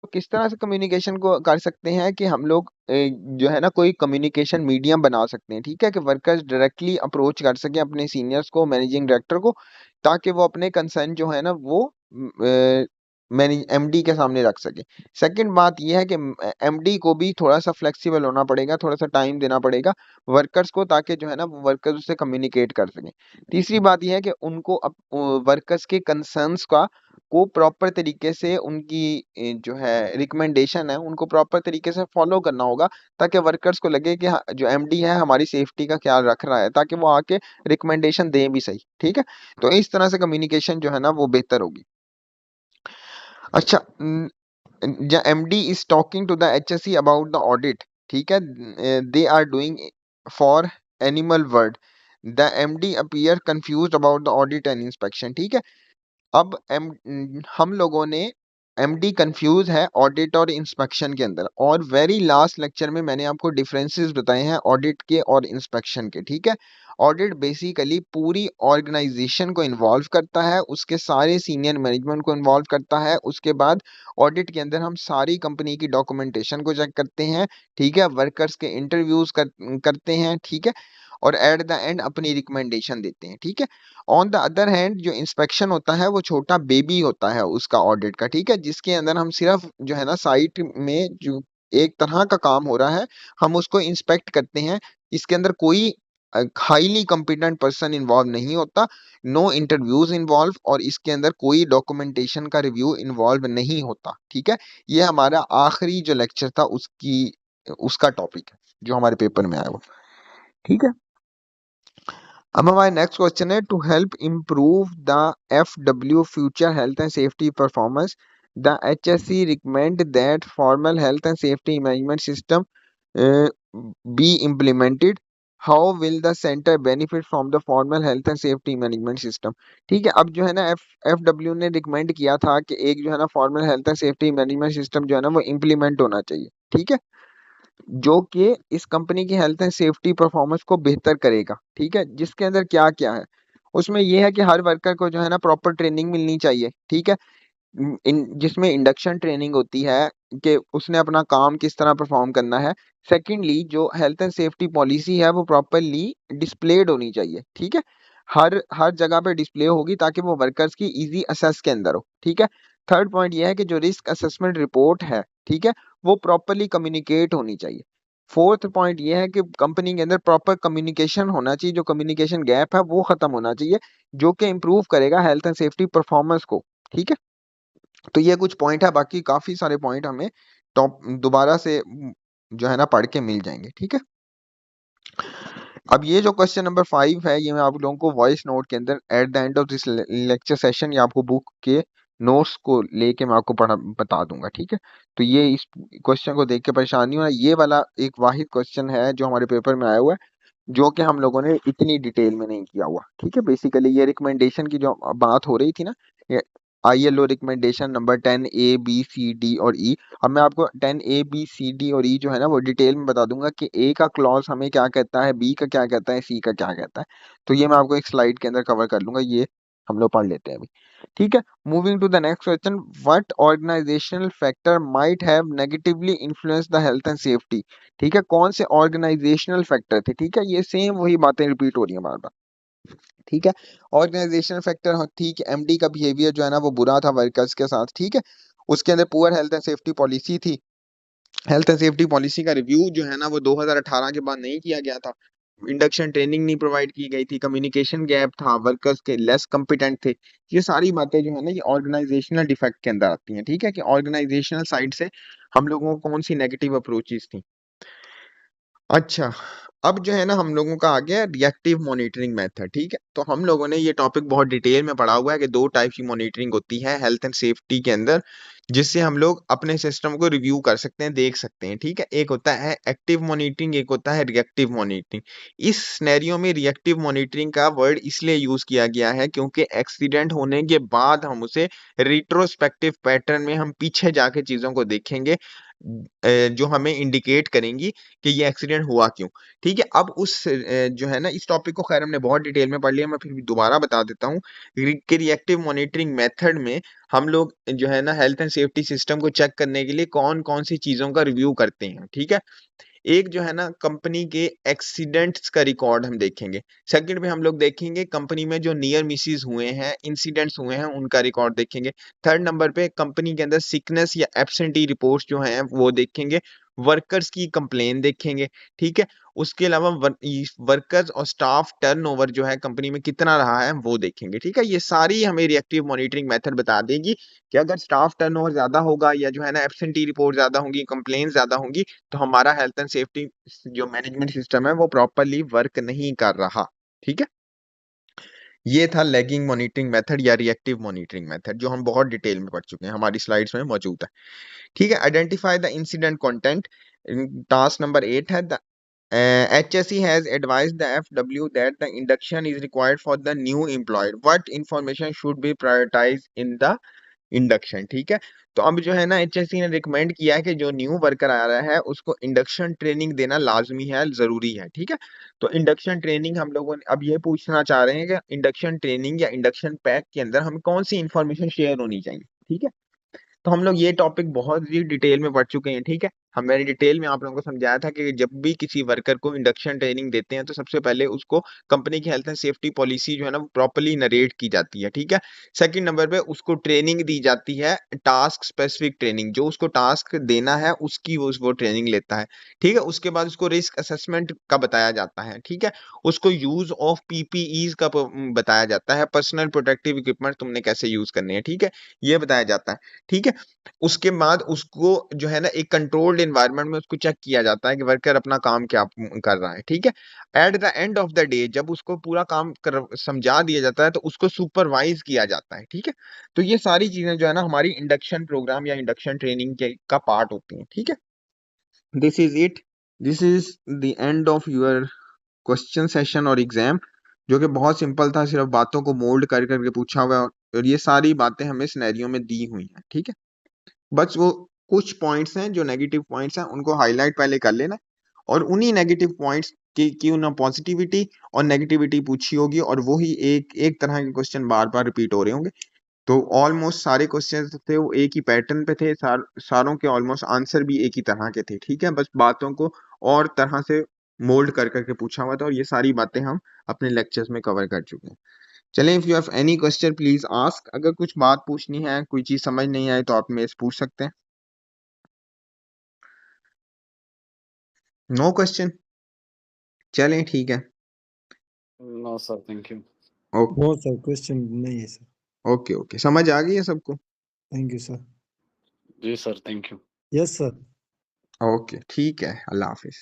किस तरह से कम्युनिकेशन को कर सकते हैं कि हम लोग जो है ना कोई कम्युनिकेशन मीडियम बना सकते हैं, ठीक है, कि वर्कर्स डायरेक्टली अप्रोच कर सकें अपने सीनियर्स को, मैनेजिंग डायरेक्टर को, ताकि वो अपने कंसर्न जो है ना वो मैनेज एमडी के सामने रख सके। सेकंड बात ये है कि एमडी को भी थोड़ा सा फ्लेक्सिबल होना पड़ेगा, थोड़ा सा टाइम देना पड़ेगा वर्कर्स को, ताकि जो है ना वो वर्कर्स उससे कम्युनिकेट कर सकें। तीसरी बात ये है कि उनको वर्कर्स के कंसर्न्स को प्रॉपर तरीके से उनकी जो है रिकमेंडेशन है उनको प्रॉपर तरीके से फॉलो करना होगा, ताकि वर्कर्स को लगे कि हाँ, जो एमडी है हमारी सेफ्टी का ख्याल रख रहा है, ताकि वो आके रिकमेंडेशन दें भी सही, ठीक है। तो इस तरह से कम्युनिकेशन जो है ना वो बेहतर होगी। अच्छा, MD is talking to the HSC about the audit, ठीक है, they are doing for animal word, the MD appear confused about the audit and inspection, ठीक है। अब हम लोगों ने एमडी कंफ्यूज है ऑडिट और इंस्पेक्शन के अंदर, और वेरी लास्ट लेक्चर में मैंने आपको डिफरेंसेस बताए हैं ऑडिट के और इंस्पेक्शन के, ठीक है। ऑडिट बेसिकली पूरी ऑर्गेनाइजेशन को इन्वॉल्व करता है, उसके सारे सीनियर मैनेजमेंट को इन्वॉल्व करता है। उसके बाद ऑडिट के अंदर हम सारी कंपनी की डॉक्यूमेंटेशन को चेक करते हैं, ठीक है, वर्कर्स के इंटरव्यूज करते हैं, ठीक है, और एट द एंड अपनी रिकमेंडेशन देते हैं, ठीक है। ऑन द अदर हैंड जो इंस्पेक्शन होता है वो छोटा बेबी होता है उसका ऑडिट का, ठीक है, जिसके अंदर हम सिर्फ जो है ना साइट में जो एक तरह का काम हो रहा है हम उसको इंस्पेक्ट करते हैं। इसके अंदर कोई हाईली कॉम्पिटेंट पर्सन इन्वॉल्व नहीं होता, नो इंटरव्यूज इन्वॉल्व, और इसके अंदर कोई डॉक्यूमेंटेशन का रिव्यू इन्वॉल्व नहीं होता, ठीक है। ये हमारा आखिरी जो लेक्चर था उसका टॉपिक है जो हमारे पेपर में आया वो, ठीक है। अब हमारा नेक्स्ट क्वेश्चन है, to help improve the FW future health and safety performance, the HSC recommend that formal health and safety management system be implemented, how will the centre benefit from the formal health and safety management system, ठीक है। अब जो है ना FW ने recommend किया था कि एक जो है ना formal health and safety management system जो है ना वो इम्प्लीमेंट होना चाहिए, ठीक है, जो कि इस कंपनी की हेल्थ एंड सेफ्टी परफॉर्मेंस को बेहतर करेगा, ठीक है। जिसके अंदर क्या क्या है, उसमें यह है कि हर वर्कर को जो है ना प्रॉपर ट्रेनिंग मिलनी चाहिए, ठीक है, जिसमें इंडक्शन ट्रेनिंग होती है कि उसने अपना काम किस तरह परफॉर्म करना है। सेकेंडली, जो हेल्थ एंड सेफ्टी पॉलिसी है वो प्रॉपरली डिस्प्लेड होनी चाहिए, ठीक है, हर हर जगह पे डिस्प्ले होगी ताकि वो वर्कर्स की इजी असेस के अंदर हो, ठीक है। थर्ड पॉइंट ये है कि जो रिस्क असेसमेंट रिपोर्ट है, ठीक है, वो प्रॉपरली कम्युनिकेट होनी चाहिए। फोर्थ पॉइंट ये है कि कंपनी के अंदर प्रॉपर कम्युनिकेशन होना चाहिए, जो कम्युनिकेशन गैप है वो खत्म होना चाहिए, जो कि इम्प्रूव करेगा हेल्थ एंड सेफ्टी परफॉर्मेंस को, ठीक है। तो ये कुछ पॉइंट है, बाकी काफी सारे पॉइंट हमें टॉप दोबारा से जो है ना पढ़ के मिल जाएंगे, ठीक है। अब ये जो क्वेश्चन नंबर 5 है ये मैं आप लोगों को वॉइस नोट के अंदर at the end of this lecture session या आपको बुक के नोट्स को लेके मैं आपको पढ़ा बता दूंगा, ठीक है। तो ये इस क्वेश्चन को देख के परेशान नहीं होना, ये वाला एक वाहिद क्वेश्चन है जो हमारे पेपर में आया हुआ है, जो कि हम लोगों ने इतनी डिटेल में नहीं किया हुआ, ठीक है। बेसिकली ये रिकमेंडेशन की जो बात हो रही थी ना, ये ILO recommendation number 10 A B C D और E। अब मैं आपको 10 A B C D और E जो है ना वो डिटेल में बता दूंगा कि A का क्लॉज हमें क्या कहता है, B का क्या कहता है, C का क्या कहता है। तो ये मैं आपको एक स्लाइड के अंदर कवर कर लूंगा, ये हम लोग पढ़ लेते हैं अभी, ठीक है। Moving to the next question, what organisational factor might have negatively influence the health and safety, ठीक है, कौन से ऑर्गेनाइजेशनल फैक्टर थे, ठीक है, ये सेम वही बातें रिपीट हो रही हैं बार बार, ठीक है। ऑर्गेनाइजेशनल फैक्टर थी कि एमडी का बिहेवियर जो है ना वो बुरा था वर्कर्स के साथ, ठीक है, उसके अंदर poor health and safety policy थी, हेल्थ एंड सेफ्टी पॉलिसी का रिव्यू जो है ना वो 2018 के बाद नहीं किया गया था, इंडक्शन ट्रेनिंग नहीं प्रोवाइड की गई थी, कम्युनिकेशन गैप था, वर्कर्स के लेस कॉम्पिटेंट थे। ये सारी बातें जो है ना ये ऑर्गेनाइजेशनल डिफेक्ट के अंदर आती हैं, ठीक है, कि ऑर्गेनाइजेशनल साइड से हम लोगों को कौन सी नेगेटिव अप्रोचेस थी। अच्छा, अब जो है ना हम लोगों का आ गया रिएक्टिव मॉनिटरिंग मेथड, ठीक है। तो हम लोगों ने ये टॉपिक बहुत डिटेल में पढ़ा हुआ है कि दो टाइप की मॉनिटरिंग होती है हेल्थ एंड सेफ्टी के अंदर, जिससे हम लोग अपने सिस्टम को रिव्यू कर सकते हैं, देख सकते हैं, ठीक है। एक होता है एक्टिव मॉनिटरिंग, एक होता है रिएक्टिव मॉनिटरिंग। इस सिनेरियो में रिएक्टिव मॉनिटरिंग का वर्ड इसलिए यूज किया गया है क्योंकि एक्सीडेंट होने के बाद हम उसे रिट्रोस्पेक्टिव पैटर्न में हम पीछे जाके चीजों को देखेंगे, जो हमें इंडिकेट करेंगी कि ये एक्सीडेंट हुआ क्यों। ठीक है, अब उस जो है ना, इस टॉपिक को खैर हमने बहुत डिटेल में पढ़ लिया, मैं फिर भी दोबारा बता देता हूँ कि रिएक्टिव मॉनिटरिंग मेथड में हम लोग जो है ना हेल्थ एंड सेफ्टी सिस्टम को चेक करने के लिए कौन कौन सी चीजों का रिव्यू करते हैं। ठीक है, एक जो है ना कंपनी के एक्सीडेंट्स का रिकॉर्ड हम देखेंगे। सेकंड में हम लोग देखेंगे कंपनी में जो नियर मिसेस हुए हैं, इंसिडेंट्स हुए हैं, उनका रिकॉर्ड देखेंगे। थर्ड नंबर पे कंपनी के अंदर सिकनेस या एब्सेंटी रिपोर्ट्स जो हैं वो देखेंगे। वर्कर्स की कंप्लेन देखेंगे। ठीक है, उसके अलावा वर्कर्स और स्टाफ टर्नओवर जो है कंपनी में कितना रहा है वो देखेंगे। ठीक है, ये सारी हमें रिएक्टिव मॉनिटरिंग मेथड बता देगी कि अगर स्टाफ टर्नओवर ज्यादा होगा या जो है ना एब्सेंटी रिपोर्ट ज्यादा होंगी, कंप्लेन ज्यादा होंगी, तो हमारा हेल्थ एंड सेफ्टी जो मैनेजमेंट सिस्टम है वो प्रॉपरली वर्क नहीं कर रहा। ठीक है, ये था लैगिंग मॉनिटरिंग मेथड या रिएक्टिव मॉनिटरिंग मेथड, जो हम बहुत डिटेल में पढ़ चुके हैं, हमारी स्लाइड्स में मौजूद है। ठीक है, identify the incident content. Task number 8 है the HSE has advised the FW that the induction is required for the new employee. What information should be prioritized in the induction. ठीक है, तो अब जो है ना HSE ने रिकमेंड किया है कि जो न्यू वर्कर आ रहा है उसको इंडक्शन ट्रेनिंग देना लाजमी है, जरूरी है। ठीक है, तो इंडक्शन ट्रेनिंग हम लोगों ने अब ये पूछना चाह रहे हैं कि इंडक्शन ट्रेनिंग या इंडक्शन पैक के अंदर हमें कौन सी इंफॉर्मेशन शेयर होनी चाहिए। ठीक है, तो हम लोग ये टॉपिक बहुत ही डिटेल में पढ़ चुके हैं। ठीक है, हम मैंने डिटेल में आप लोगों को समझाया था कि जब भी किसी वर्कर को इंडक्शन ट्रेनिंग देते हैं तो सबसे पहले उसको कंपनी की हेल्थ एंड सेफ्टी पॉलिसी जो है ना वो प्रॉपरली नरेट की जाती है। ठीक है, सेकंड नंबर पे उसको ट्रेनिंग दी जाती है, टास्क स्पेसिफिक ट्रेनिंग, जो उसको टास्क देना है उसकी वो ट्रेनिंग लेता है। ठीक है, उसके बाद उसको रिस्क असेसमेंट का बताया जाता है। ठीक है, उसको यूज ऑफ पीपीईज का बताया जाता है, पर्सनल प्रोटेक्टिव इक्विपमेंट तुमने कैसे यूज करने हैं। ठीक है, ये बताया जाता है। ठीक है, उसके बाद उसको जो है ना एक कंट्रोल्ड एनवायरनमेंट में उसको चेक किया जाता है कि वर्कर अपना काम क्या कर रहा है। ठीक है, at the end of the day जब उसको पूरा काम समझा दिया जाता है तो उसको सुपरवाइज किया जाता है। ठीक है, तो ये सारी चीजें जो है ना हमारी इंडक्शन प्रोग्राम या इंडक्शन ट्रेनिंग के का पार्ट होती हैं। ठीक है, this is it, this is the end of your question session और एग्जाम, जो कि बहुत सिंपल था, सिर्फ बातों को मोल्ड कर करके पूछा हुआ है और ये सारी बातें हमें सिनेरियो में दी हुई हैं। ठीक है, बस वो कुछ पॉइंट्स हैं जो नेगेटिव पॉइंट्स हैं उनको हाईलाइट पहले कर लेना, और उन्हीं नेगेटिव पॉइंट्स की ना पॉजिटिविटी और नेगेटिविटी पूछी होगी, और वो ही एक एक तरह के क्वेश्चन बार बार रिपीट हो रहे होंगे। तो ऑलमोस्ट सारे क्वेश्चन थे वो एक ही पैटर्न पे थे, सारों के ऑलमोस्ट आंसर भी एक ही तरह के थे। ठीक है, बस बातों को और तरह से मोल्ड कर करके पूछा हुआ था, और ये सारी बातें हम अपने लेक्चर्स में कवर कर चुके हैं। चलें, if you have any question please ask. अगर कुछ बात पूछनी है, कोई चीज समझ नहीं आए तो आप मेरे से पूछ सकते हैं। नो क्वेश्चन, चलें ठीक है। No sir, thank you. Okay no sir, question नहीं है सर। ओके ओके, समझ आ गई है सबको? Thank you sir. जी sir, thank you. Yes sir. Okay ठीक है, अल्लाह हाफिज।